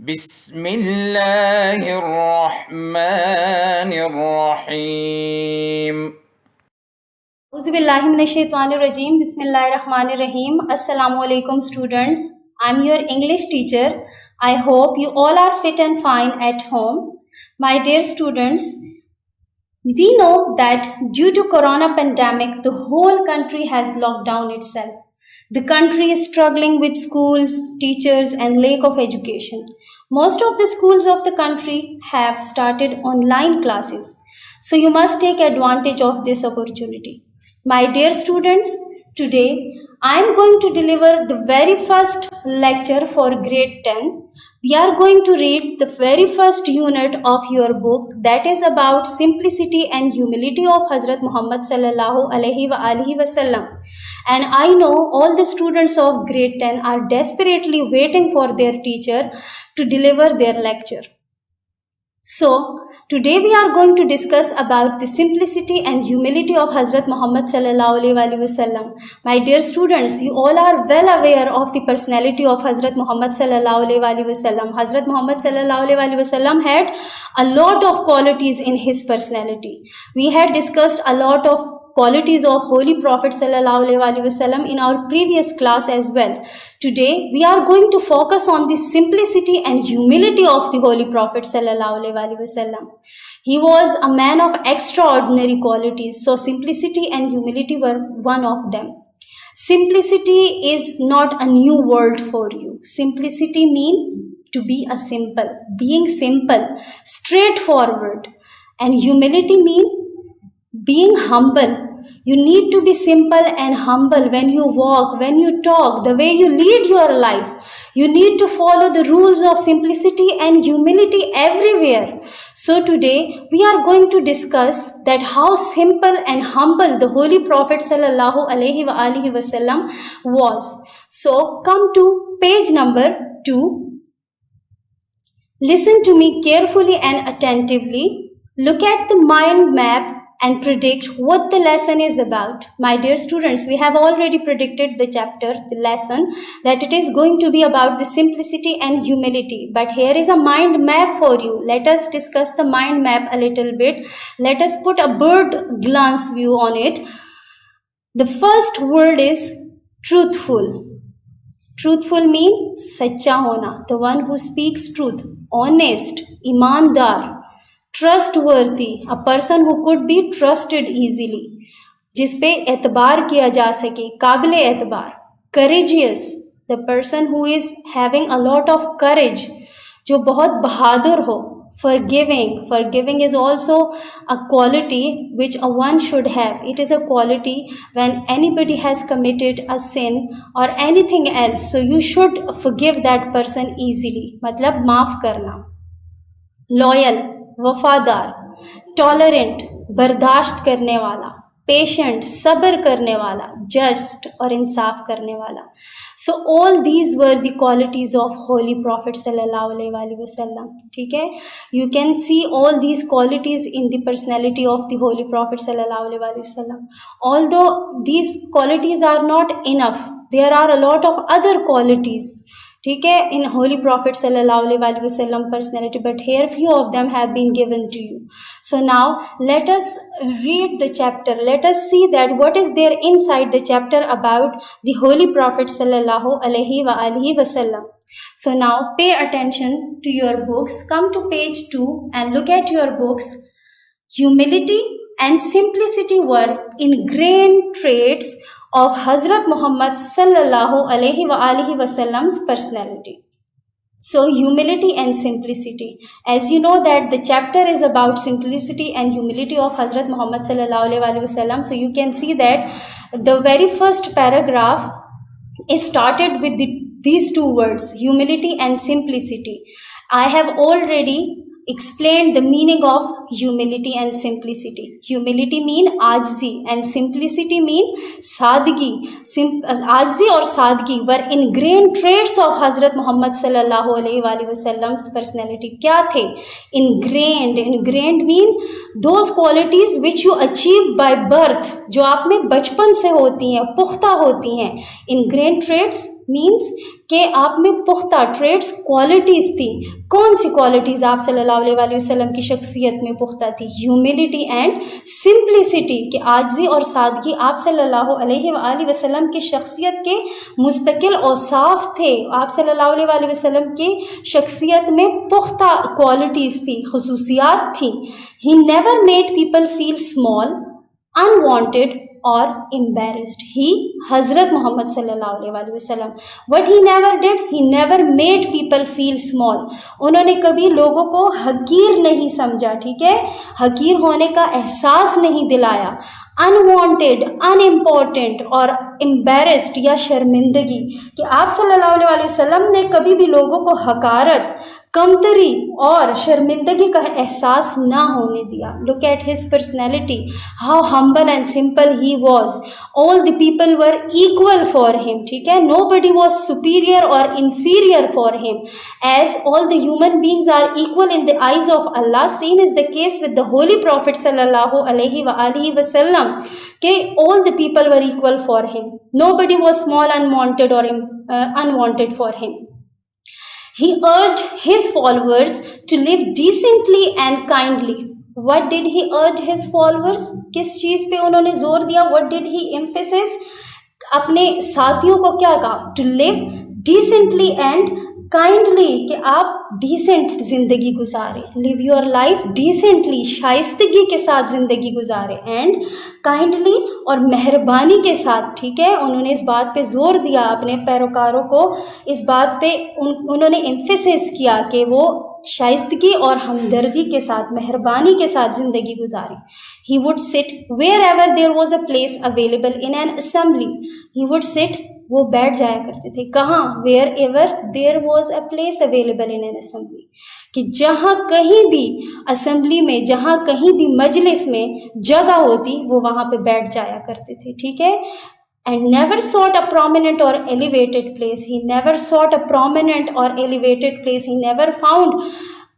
बिस्मिल्लाहिर रहमानिर Rahim. Auzubillahiminash-shaytanir-rajim. Bismillahir-rahmanir-rahim. Assalamualaikum students. I'm your English teacher. I hope you all are fit and fine at home. My dear students, we know that due to corona pandemic, the whole country has locked down itself. The country is struggling with schools, teachers, and lack of education. Most of the schools of the country have started online classes. So you must take advantage of this opportunity. My dear students, today I am going to deliver the very first lecture for grade 10. We are going to read the very first unit of your book, that is about simplicity and humility of Hazrat Muhammad sallallahu alaihi wasallam. And I know all the students of grade 10 are desperately waiting for their teacher to deliver their lecture. So, today we are going to discuss about the simplicity and humility of Hazrat Muhammad sallallahu alaihi wasallam. My dear students, you all are well aware of the personality of Hazrat Muhammad sallallahu alaihi wasallam. Hazrat Muhammad sallallahu alaihi wasallam had a lot of qualities in his personality. We had discussed a lot of qualities of Holy Prophet sallallahu alaihi wasallam in our previous class as well. Today we are going to focus on the simplicity and humility of the Holy Prophet sallallahu alaihi wasallam. He was a man of extraordinary qualities, so simplicity and humility were one of them. Simplicity is not a new word for you. Simplicity means to be a simple, being simple, straightforward, and humility means being humble. You need to be simple and humble when you walk, when you talk, the way you lead your life. You need to follow the rules of simplicity and humility everywhere. So today we are going to discuss that how simple and humble the Holy Prophet sallallahu alaihi wasallam was. So come to page number 2. Listen to me carefully and attentively. Look at the mind map and predict what the lesson is about. My dear students, we have already predicted the chapter, the lesson, that it is going to be about the simplicity and humility. But here is a mind map for you. Let us discuss the mind map a little bit. Let us put a bird glance view on it. The first word is truthful. Truthful means sacha hona, the one who speaks truth. Honest, ईमानदार, trustworthy, a person who could be trusted easily, जिस पे एतबार किया जा सके, काबिल एतबार. Courageous, the person who is having a lot of courage, जो बहुत बहादुर हो. Forgiving, forgiving is also a quality which a one should have. It is a quality when anybody has committed a sin or anything else, so you should forgive that person easily. मतलब माफ करना. Loyal, वफादार, tolerant, बर्दाश्त करने वाला, patient, सब्र करने वाला, जस्ट और इंसाफ करने वाला. So all these were the qualities of holy prophet सल्लल्लाहु अलैहि वसल्लम. ठीक है, you can see all these qualities in the personality of the holy prophet सल्लल्लाहु अलैहि वसल्लम. Although these qualities are not enough, there are a lot of other qualities. ठीक है, in Holy Prophet sallallahu alaihi wasallam personality, but here few of them have been given to you. So now let us read the chapter. Let us see that what is there inside the chapter about the Holy Prophet sallallahu alaihi wasallam. So now pay attention to your books. Come to page 2 and look at your books. Humility and simplicity were ingrained traits of Hazrat Muhammad sallallahu alaihi wasallam's personality. So humility and simplicity. As you know that the chapter is about simplicity and humility of Hazrat Muhammad sallallahu alaihi wasallam. So you can see that the very first paragraph is started with these two words, humility and simplicity. I have already explained the meaning of humility and simplicity. Humility mean आजजी and simplicity mean सादगी. आजजी और सादगी were ingrained traits of Hazrat Muhammad sallallahu alaihi wasallam's personality. क्या थे? Ingrained. Ingrained mean those qualities which you achieve by birth, जो आप में बचपन से होती हैं, पुख्ता होती हैं. Ingrained traits मीन्स कि आप में पुख्ता ट्रेड्स क्वालिटीज़ थी। कौन सी क्वालिटीज़ आप सल्लल्लाहु अलैहि वसल्लम की शख्सियत में पुख्ता थी? ह्यूमिलिटी एंड सिंप्लिसिटी, कि आजिज़ी और सादगी आप सल्लल्लाहु अलैहि वसल्लम की शख्सियत के मुस्तकिल औसाफ थे। आप सल्लल्लाहु अलैहि वसल्लम की शख्सियत में पुख्ता क्वालिटीज़ थी, खुसूसियात थी। He never made people feel small, unwanted or embarrassed. He, Hazrat Muhammad sallallahu alaihi wasallam, what he never did, he never made people feel small. उन्होंने कभी लोगों को हकीर नहीं समझा, ठीक है, हकीर होने का एहसास नहीं दिलाया। अनवांटेड, अनइम्पॉर्टेंट और एम्बेरस्ड या शर्मिंदगी, कि आप सल्लल्लाहु अलैहि वसल्लम ने कभी भी लोगों को हकारत, कमतरी और शर्मिंदगी का एहसास ना होने दिया। Look at his personality, how humble and simple he was. All the people were equal for him, ठीक है, नो बडी वॉज सुपीरियर और inferior for him, as all the human beings are equal in the eyes of Allah. Same is the case with the holy prophet सल्लल्लाहु अलैहि वसल्लम, के all the people were equal for him, nobody was small, unwanted और unwanted for him. He urged his followers to live decently and kindly. What did he urge his followers? किस चीज़ पे उन्होंने जोर दिया? What did he emphasize? अपने साथियों को क्या कहा? To live decently and kindly, कि आप डिसेंट ज़िंदगी गुजारें, लिव योर लाइफ डिसेंटली, शाइस्तगी के साथ ज़िंदगी गुजारें, एंड काइंडली और मेहरबानी के साथ, ठीक है। उन्होंने इस बात पे जोर दिया, अपने पैरोकारों को इस बात पे उन्होंने एम्फेसिस किया कि वो शाइस्तगी और हमदर्दी के साथ, मेहरबानी के साथ ज़िंदगी गुजारें। He would sit wherever there was a place available in an assembly. He would sit, वो बैठ जाया करते थे, कहाँ? Wherever there was a place available in an assembly, कि जहाँ कहीं भी असेंबली में, जहाँ कहीं भी मजलिस में जगह होती, वो वहाँ पे बैठ जाया करते थे, ठीक है। And never sought a prominent or elevated place. He never sought a prominent or elevated place. He never found,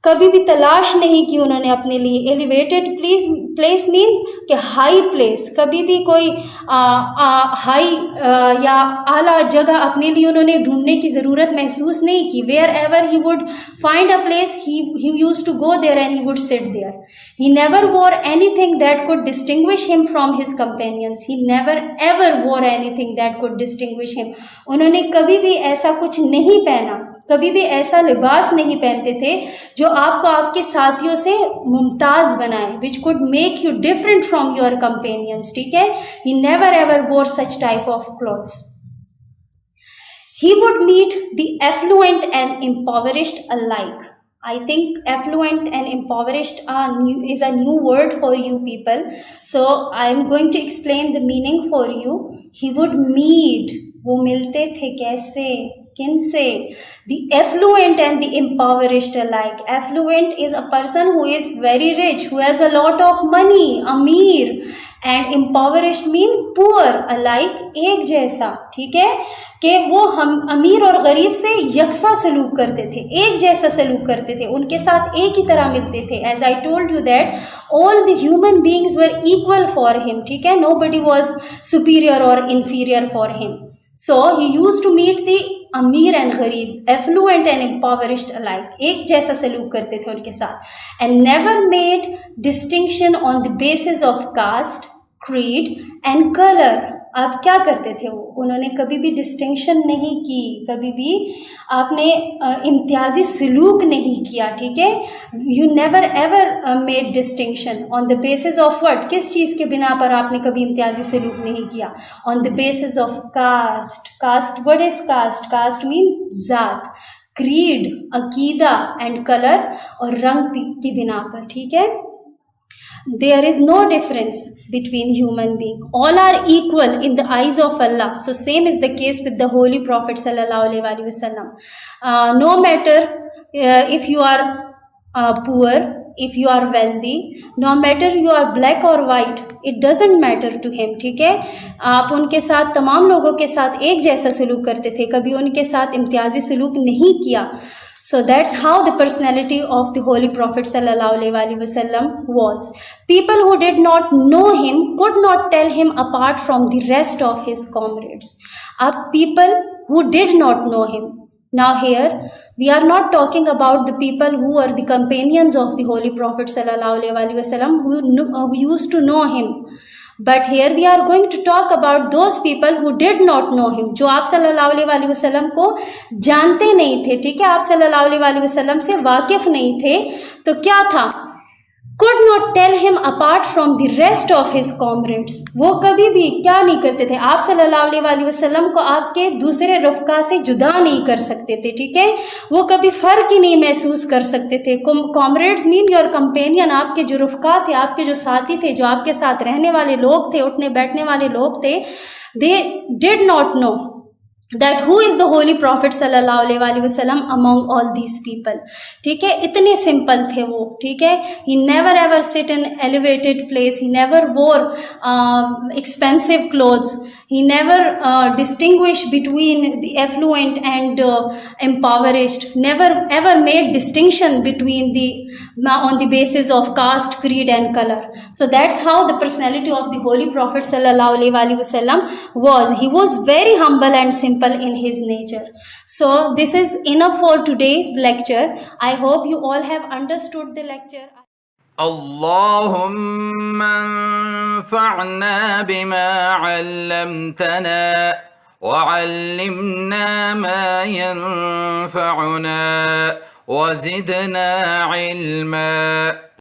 कभी भी तलाश नहीं की उन्होंने अपने लिए एलिवेटेड प्लेस मीन कि हाई प्लेस, कभी भी कोई हाई या आला जगह अपने लिए उन्होंने ढूंढने की ज़रूरत महसूस नहीं की। Wherever he would find a place, he used to go there and he would sit there. He never wore anything that could distinguish him from his companions. He never ever wore anything that could distinguish him. उन्होंने कभी भी ऐसा कुछ नहीं पहना, कभी भी ऐसा लिबास नहीं पहनते थे जो आपको आपके साथियों से मुमताज़ बनाए, which could make you different from your companions, ठीक है। He never ever wore such type of clothes. He would meet the affluent and impoverished alike. I think affluent and impoverished is a new word for you people. So I am going to explain the meaning for you. He would meet, वो मिलते थे कैसे, किन से? The affluent and the impoverished alike. Affluent is a person who is very rich, who has a lot of money, अमीर, and impoverished mean poor, alike, एक जैसा, ठीक है, कि वो हम अमीर और गरीब से यकसा सलूक करते थे, एक जैसा सलूक करते थे, उनके साथ एक ही तरह मिलते थे। As I told you that all the human beings were equal for him, ठीक है, nobody was superior or inferior for him. So he used to meet the अमीर एंड गरीब, एफ्लुएंट एंड impoverished alike, एक जैसा सलूक करते थे उनके साथ। and never made distinction on the basis of caste, creed and color. आप क्या करते थे? वो उन्होंने कभी भी डिस्टिंक्शन नहीं की, कभी भी आपने इम्तियाजी सलूक नहीं किया, ठीक है। You never ever made distinction on the basis of what, किस चीज़ के बिना पर आपने कभी इम्तियाजी सलूक नहीं किया? On the basis of caste. Caste, what is caste? Caste mean ज़ात, क्रीड, अकीदा एंड कलर और रंग की बिना पर, ठीक है। There is no difference between human being. All are equal in the eyes of Allah. So same is the case with the Holy Prophet sallallahu alaihi wasallam. No matter if you are poor, if you are wealthy, no matter you are black or white, it doesn't matter to him, ठीक है। आप उनके साथ, तमाम लोगों के साथ एक जैसा सलूक करते थे, कभी उनके साथ इम्तियाजी सलूक नहीं किया। So that's how the personality of the Holy Prophet sallallahu alaihi wasallam was. People who did not know him could not tell him apart from the rest of his comrades. People who did not know him. Now here we are not talking about the people who were the companions of the Holy Prophet sallallahu alaihi wasallam who used to know him, but here we are going to talk about those people who did not know him, जो आप सल्लल्लाहु अलैहि वसल्लम को जानते नहीं थे, ठीक है, आप सल्लल्लाहु अलैहि वसल्लम से वाकिफ नहीं थे, तो क्या था, could not tell him apart from the rest of his comrades. वो कभी भी क्या नहीं करते थे, आप सल्लल्लाहु अलैहि वसल्लम को आपके दूसरे रफ़का से जुदा नहीं कर सकते थे, ठीक है, वो कभी फ़र्क ही नहीं महसूस कर सकते थे. कॉमरेड्स मीन योर कंपेनियन, आपके जो रफ़का थे, आपके जो साथी थे, जो आपके साथ रहने वाले लोग थे, उठने बैठने वाले लोग थे, they did not know that who is the holy prophet sallallahu alaihi wasallam among all these people. ठीक है, इतने सिंपल थे वो, ठीक है. He never ever sit in elevated place, he never wore expensive clothes, he never distinguished between the affluent and impoverished, never ever made distinction between the on the basis of caste, creed and color. So that's how the personality of the holy prophet sallallahu alaihi wasallam was. He was very humble and simple in his nature. So this is enough for today's lecture. I hope you all have understood the lecture. اللهم انفعنا بما علمتنا وعلمنا ما ينفعنا وزدنا علما.